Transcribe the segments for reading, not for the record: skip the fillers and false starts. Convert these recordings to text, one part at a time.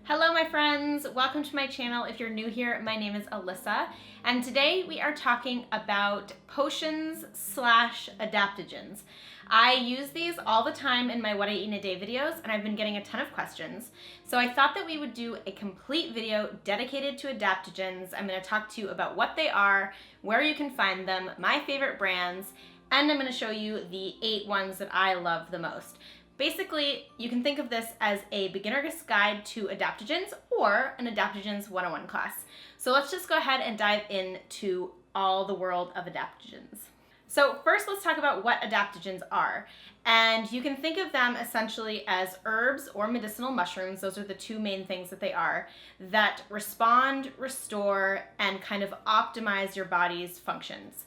Hello my friends, welcome to my channel. If you're new here, my name is Alyssa, and today we are talking about potions slash adaptogens. I use these all the time in my What I Eat in a Day videos, and I've been getting a ton of questions. So I thought that we would do a complete video dedicated to adaptogens. I'm going to talk to you about what they are, where you can find them, my favorite brands, and I'm going to show you the 8 ones that I love the most. Basically, you can think of this as a beginner's guide to adaptogens or an adaptogens 101 class. So let's just go ahead and dive into all the world of adaptogens. So first, let's talk about what adaptogens are. And you can think of them essentially as herbs or medicinal mushrooms. Those are the two main things that they are, that respond, restore, and kind of optimize your body's functions.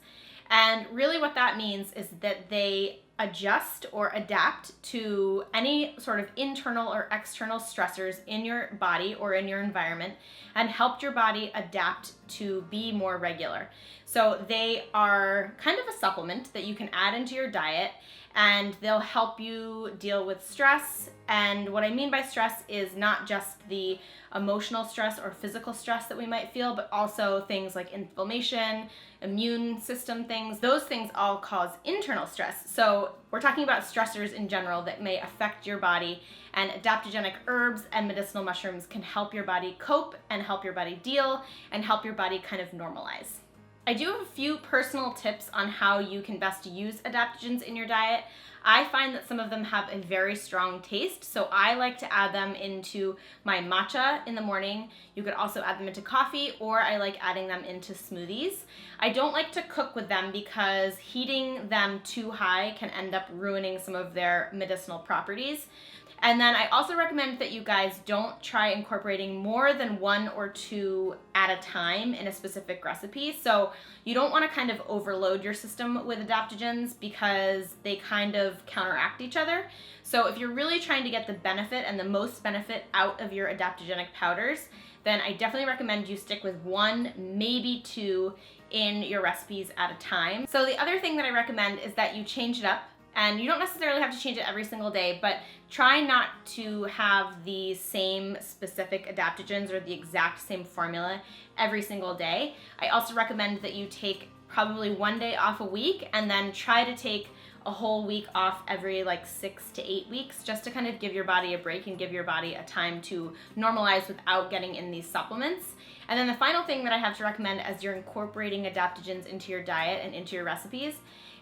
And really what that means is that they adjust or adapt to any sort of internal or external stressors in your body or in your environment and help your body adapt to be more regular. So they are kind of a supplement that you can add into your diet, and they'll help you deal with stress. And what I mean by stress is not just the emotional stress or physical stress that we might feel, but also things like inflammation, immune system things. Those things all cause internal stress. So we're talking about stressors in general that may affect your body, and adaptogenic herbs and medicinal mushrooms can help your body cope and help your body deal and help your body kind of normalize. I do have a few personal tips on how you can best use adaptogens in your diet. I find that some of them have a very strong taste, so I like to add them into my matcha in the morning. You could also add them into coffee, or I like adding them into smoothies. I don't like to cook with them because heating them too high can end up ruining some of their medicinal properties. And then I also recommend that you guys don't try incorporating more than 1 or 2 at a time in a specific recipe. So you don't want to kind of overload your system with adaptogens because they kind of counteract each other. So if you're really trying to get the benefit and the most benefit out of your adaptogenic powders, then I definitely recommend you stick with 1, maybe 2 in your recipes at a time. So the other thing that I recommend is that you change it up. And you don't necessarily have to change it every single day, but try not to have the same specific adaptogens or the exact same formula every single day. I also recommend that you take probably 1 day off a week and then try to take a whole week off every 6 to 8 weeks, just to kind of give your body a break and give your body a time to normalize without getting in these supplements. And then the final thing that I have to recommend as you're incorporating adaptogens into your diet and into your recipes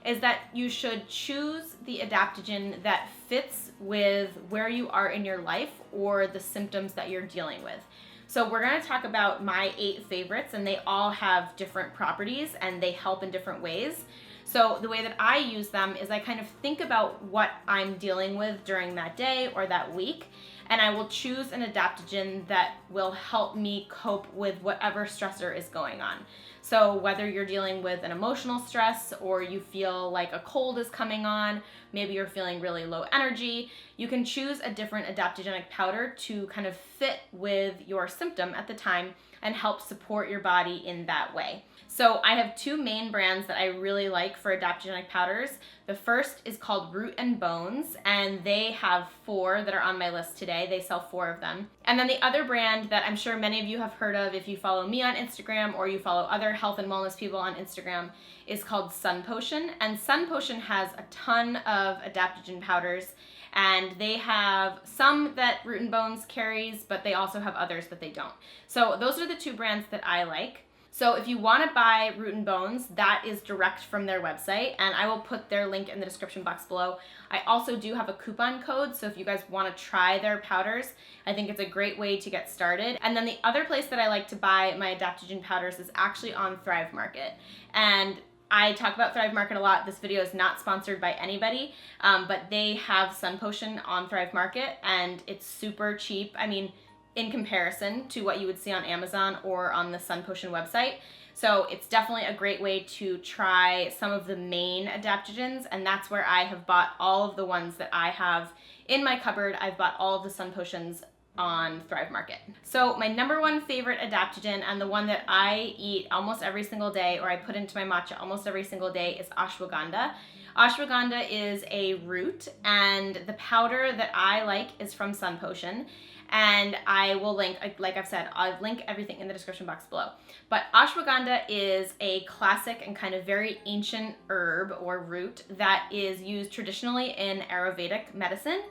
is that you should choose the adaptogen that fits with where you are in your life or the symptoms that you're dealing with. So we're going to talk about my 8 favorites, and they all have different properties and they help in different ways. So the way that I use them is I kind of think about what I'm dealing with during that day or that week, and I will choose an adaptogen that will help me cope with whatever stressor is going on. So whether you're dealing with an emotional stress or you feel like a cold is coming on, maybe you're feeling really low energy, you can choose a different adaptogenic powder to kind of fit with your symptom at the time and help support your body in that way. So I have 2 main brands that I really like for adaptogenic powders. The first is called Root and Bones, and they have 4 that are on my list today. They sell 4 of them. And then the other brand that I'm sure many of you have heard of if you follow me on Instagram or you follow other health and wellness people on Instagram is called Sun Potion. And Sun Potion has a ton of adaptogen powders, and they have some that Root and Bones carries, but they also have others that they don't. So those are the 2 brands that I like. So if you want to buy Root and Bones, that is direct from their website, and I will put their link in the description box below. I also do have a coupon code, so if you guys want to try their powders, I think it's a great way to get started. And then the other place that I like to buy my adaptogen powders is actually on Thrive Market. And I talk about Thrive Market a lot. This video is not sponsored by anybody, but they have Sun Potion on Thrive Market, and it's super cheap. I mean, in comparison to what you would see on Amazon or on the Sun Potion website. So it's definitely a great way to try some of the main adaptogens, and that's where I have bought all of the ones that I have in my cupboard. I've bought all of the Sun Potions on Thrive Market. So my number 1 favorite adaptogen, and the one that I eat almost every single day, or I put into my matcha almost every single day, is ashwagandha. Ashwagandha is a root, and the powder that I like is from Sun Potion. and I will link, like I've said, I'll link everything in the description box below. But ashwagandha is a classic and kind of very ancient herb or root that is used traditionally in Ayurvedic medicine,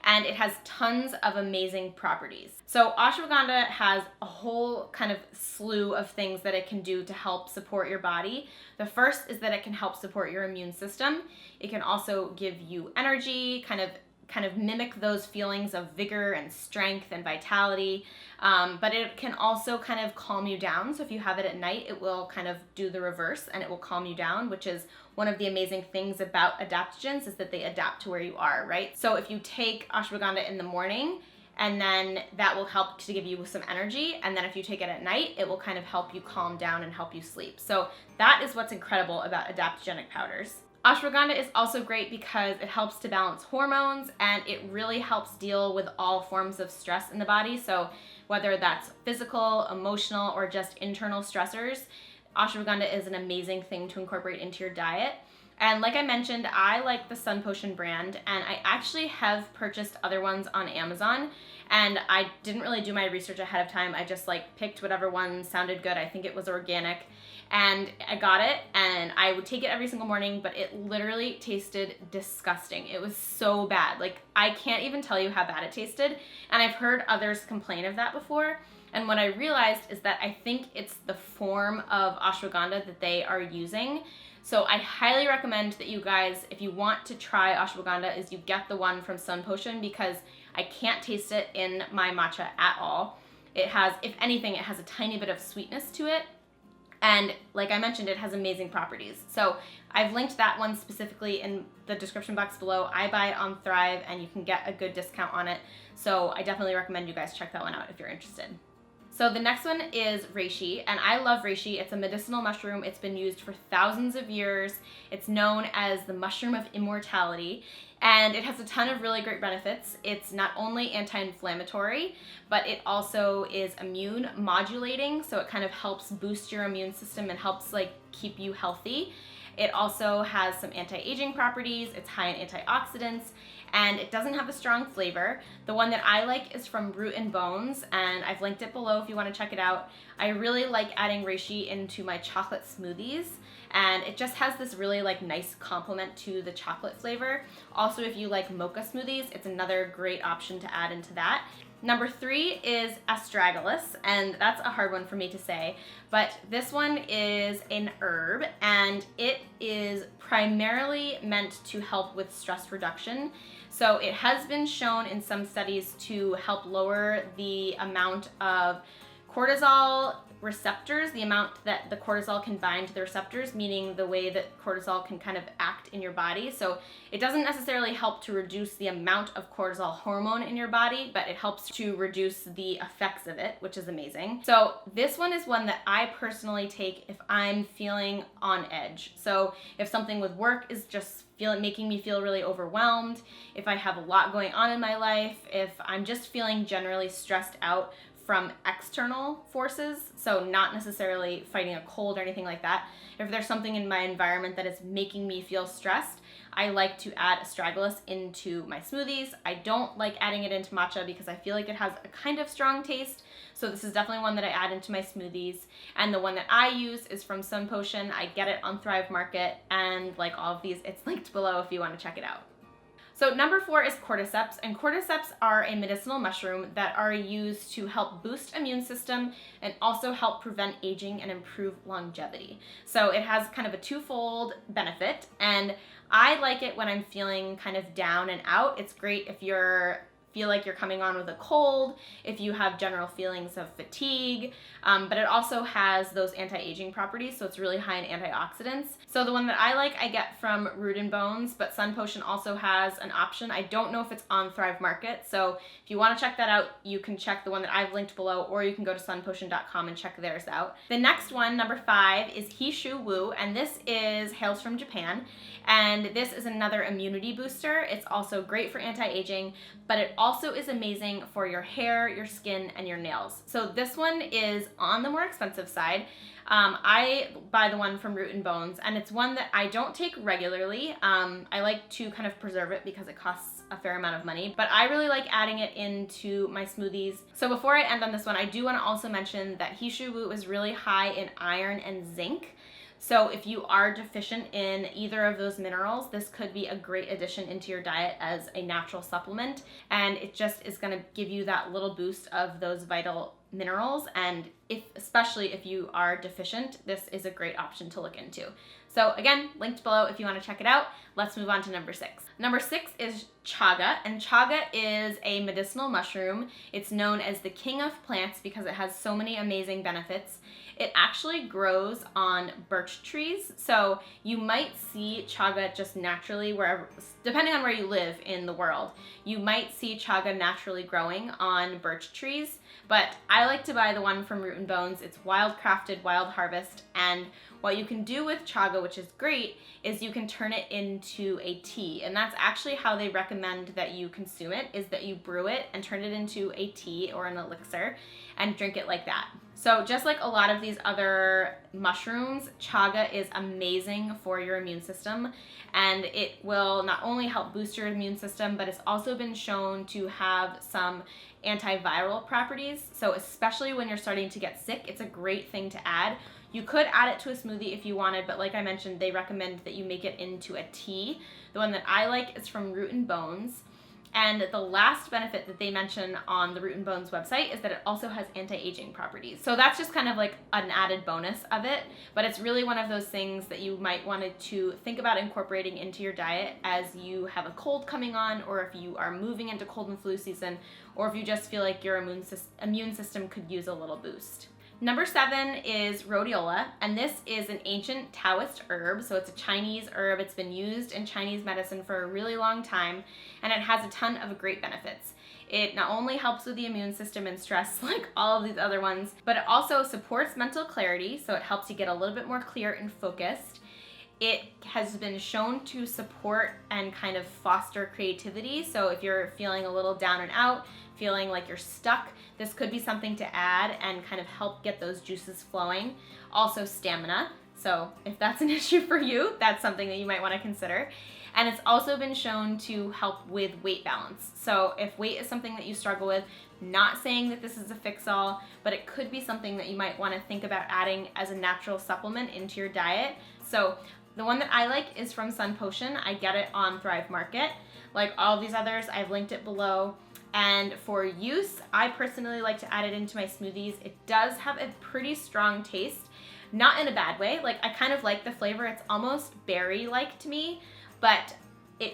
and it has tons of amazing properties. So ashwagandha has a whole kind of slew of things that it can do to help support your body. The first is that it can help support your immune system. It can also give you energy, kind of mimic those feelings of vigor and strength and vitality, but it can also kind of calm you down. So if you have it at night, it will kind of do the reverse and it will calm you down, which is one of the amazing things about adaptogens, is that they adapt to where you are, right? So if you take ashwagandha in the morning, and then that will help to give you some energy, and then if you take it at night, it will kind of help you calm down and help you sleep. So that is what's incredible about adaptogenic powders. Ashwagandha is also great because it helps to balance hormones, and it really helps deal with all forms of stress in the body. So whether that's physical, emotional, or just internal stressors, ashwagandha is an amazing thing to incorporate into your diet. And like I mentioned, I like the Sun Potion brand, and I actually have purchased other ones on Amazon, and I didn't really do my research ahead of time. I just picked whatever one sounded good. I think it was organic, and I got it, and I would take it every single morning, but it literally tasted disgusting. It was so bad. I can't even tell you how bad it tasted, and I've heard others complain of that before. And what I realized is that I think it's the form of ashwagandha that they are using. So I highly recommend that you guys, if you want to try ashwagandha, is you get the one from Sun Potion, because I can't taste it in my matcha at all. It has, if anything, it has a tiny bit of sweetness to it. And like I mentioned, it has amazing properties. So I've linked that one specifically in the description box below. I buy it on Thrive, and you can get a good discount on it. So I definitely recommend you guys check that one out if you're interested. So the next one is Reishi, and I love Reishi. It's a medicinal mushroom. It's been used for thousands of years. It's known as the mushroom of immortality, and it has a ton of really great benefits. It's not only anti-inflammatory, but it also is immune modulating, so it kind of helps boost your immune system and helps keep you healthy. It also has some anti-aging properties. It's high in antioxidants, and it doesn't have a strong flavor. The one that I like is from Root and Bones, and I've linked it below if you want to check it out. I really like adding reishi into my chocolate smoothies, and it just has this really nice complement to the chocolate flavor. Also, if you like mocha smoothies, it's another great option to add into that. Number 3 is Astragalus, and that's a hard one for me to say, but this one is an herb, and it is primarily meant to help with stress reduction. So it has been shown in some studies to help lower the amount of cortisol receptors, the amount that the cortisol can bind to the receptors, meaning the way that cortisol can kind of act in your body. So it doesn't necessarily help to reduce the amount of cortisol hormone in your body, but it helps to reduce the effects of it, which is amazing. So this one is one that I personally take if I'm feeling on edge. So if something with work is just making me feel really overwhelmed, if I have a lot going on in my life, if I'm just feeling generally stressed out from external forces, so not necessarily fighting a cold or anything like that. If there's something in my environment that is making me feel stressed, I like to add Astragalus into my smoothies. I don't like adding it into matcha because I feel like it has a kind of strong taste, so this is definitely one that I add into my smoothies. And the one that I use is from Sun Potion. I get it on Thrive Market, and like all of these, it's linked below if you want to check it out. So number 4 is Cordyceps, and Cordyceps are a medicinal mushroom that are used to help boost immune system and also help prevent aging and improve longevity. So it has kind of a twofold benefit, and I like it when I'm feeling kind of down and out. It's great if feel like you're coming on with a cold, if you have general feelings of fatigue, but it also has those anti-aging properties, so it's really high in antioxidants. So the one that I like, I get from Root and Bones, but Sun Potion also has an option. I don't know if it's on Thrive Market, so if you want to check that out, you can check the one that I've linked below, or you can go to sunpotion.com and check theirs out. The next one, number 5, is Shou Wu, and this hails from Japan, and this is another immunity booster. It's also great for anti-aging, but it also is amazing for your hair, your skin, and your nails. So this one is on the more expensive side. I buy the one from Root and Bones, and it's one that I don't take regularly. I like to kind of preserve it because it costs a fair amount of money, but I really like adding it into my smoothies. So before I end on this one, I do want to also mention that Shou Wu is really high in iron and zinc. So if you are deficient in either of those minerals, this could be a great addition into your diet as a natural supplement. And it just is going to give you that little boost of those vital minerals. And especially if you are deficient, this is a great option to look into. So again, linked below if you want to check it out. Let's move on to number 6. Number 6 is Chaga, and Chaga is a medicinal mushroom. It's known as the king of plants because it has so many amazing benefits. It actually grows on birch trees, so you might see Chaga just naturally wherever, depending on where you live in the world, you might see Chaga naturally growing on birch trees, but I like to buy the one from Root and Bones. It's wild crafted, wild harvest, and what you can do with Chaga, which is great, is you can turn it into a tea, and that's actually how they recommend that you consume it, is that you brew it and turn it into a tea or an elixir and drink it like that. So just like a lot of these other mushrooms, Chaga is amazing for your immune system, and it will not only help boost your immune system, but it's also been shown to have some antiviral properties. So especially when you're starting to get sick, it's a great thing to add. You could add it to a smoothie if you wanted, but like I mentioned, they recommend that you make it into a tea. The one that I like is from Root and Bones. And the last benefit that they mention on the Root and Bones website is that it also has anti-aging properties. So that's just kind of like an added bonus of it, but it's really one of those things that you might want to think about incorporating into your diet as you have a cold coming on, or if you are moving into cold and flu season, or if you just feel like your immune system could use a little boost. Number 7 is Rhodiola, and this is an ancient Taoist herb, so it's a Chinese herb. It's been used in Chinese medicine for a really long time, and it has a ton of great benefits. It not only helps with the immune system and stress like all of these other ones, but it also supports mental clarity, so it helps you get a little bit more clear and focused. It has been shown to support and kind of foster creativity, so if you're feeling a little down and out, feeling like you're stuck, this could be something to add and kind of help get those juices flowing. Also stamina, so if that's an issue for you, that's something that you might want to consider. And it's also been shown to help with weight balance. So if weight is something that you struggle with, not saying that this is a fix-all, but it could be something that you might want to think about adding as a natural supplement into your diet. So the one that I like is from Sun Potion. I get it on Thrive Market. Like all of these others, I've linked it below. And for use, I personally like to add it into my smoothies. It does have a pretty strong taste, not in a bad way. Like I kind of like the flavor. It's almost berry-like to me, but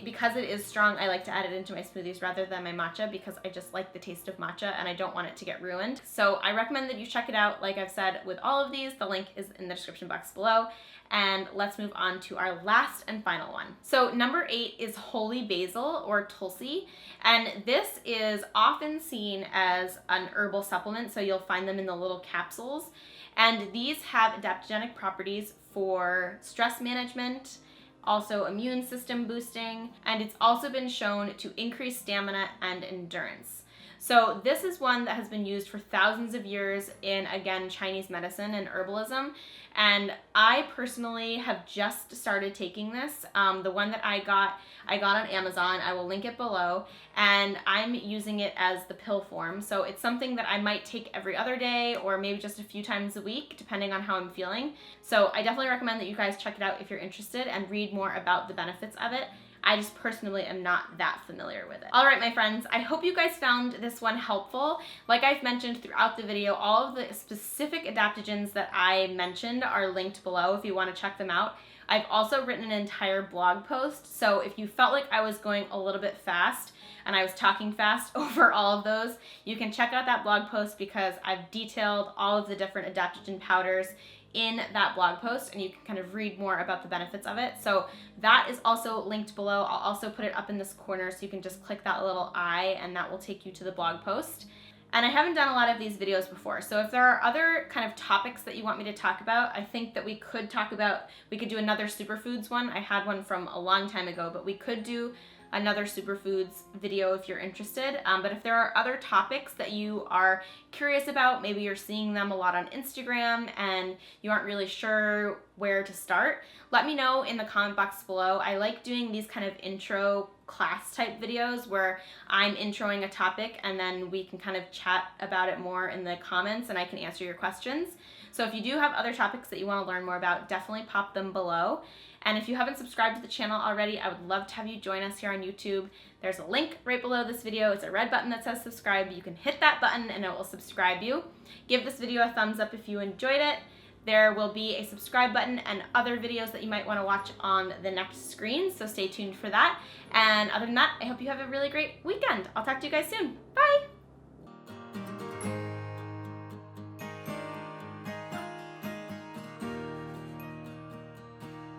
because it is strong, I like to add it into my smoothies rather than my matcha because I just like the taste of matcha and I don't want it to get ruined. So I recommend that you check it out. Like I've said with all of these, the link is in the description box below. And let's move on to our last and final one. So number 8 is holy basil or tulsi. And this is often seen as an herbal supplement. So you'll find them in the little capsules. And these have adaptogenic properties for stress management, also immune system boosting, and it's also been shown to increase stamina and endurance. So this is one that has been used for thousands of years in, again, Chinese medicine and herbalism. And I personally have just started taking this. The one that I got on Amazon. I will link it below. And I'm using it as the pill form. So it's something that I might take every other day or maybe just a few times a week, depending on how I'm feeling. So I definitely recommend that you guys check it out if you're interested and read more about the benefits of it. I just personally am not that familiar with it. All right, my friends, I hope you guys found this one helpful. Like I've mentioned throughout the video, all of the specific adaptogens that I mentioned are linked below if you want to check them out. I've also written an entire blog post, so if you felt like I was going a little bit fast and I was talking fast over all of those, you can check out that blog post because I've detailed all of the different adaptogen powders in that blog post and you can kind of read more about the benefits of it. So that is also linked below. I'll also put it up in this corner so you can just click that little eye and that will take you to the blog post. And I haven't done a lot of these videos before, so if there are other kind of topics that you want me to talk about, I think that we could do another superfoods one. I had one from a long time ago, but we could do another superfoods video if you're interested. But if there are other topics that you are curious about, maybe you're seeing them a lot on Instagram and you aren't really sure where to start, let me know in the comment box below. I like doing these kind of intro class type videos where I'm introing a topic and then we can kind of chat about it more in the comments and I can answer your questions. So if you do have other topics that you want to learn more about, definitely pop them below. And if you haven't subscribed to the channel already, I would love to have you join us here on YouTube. There's a link right below this video. It's a red button that says subscribe. You can hit that button and it will subscribe you. Give this video a thumbs up if you enjoyed it. There will be a subscribe button and other videos that you might want to watch on the next screen, so stay tuned for that. And other than that, I hope you have a really great weekend. I'll talk to you guys soon.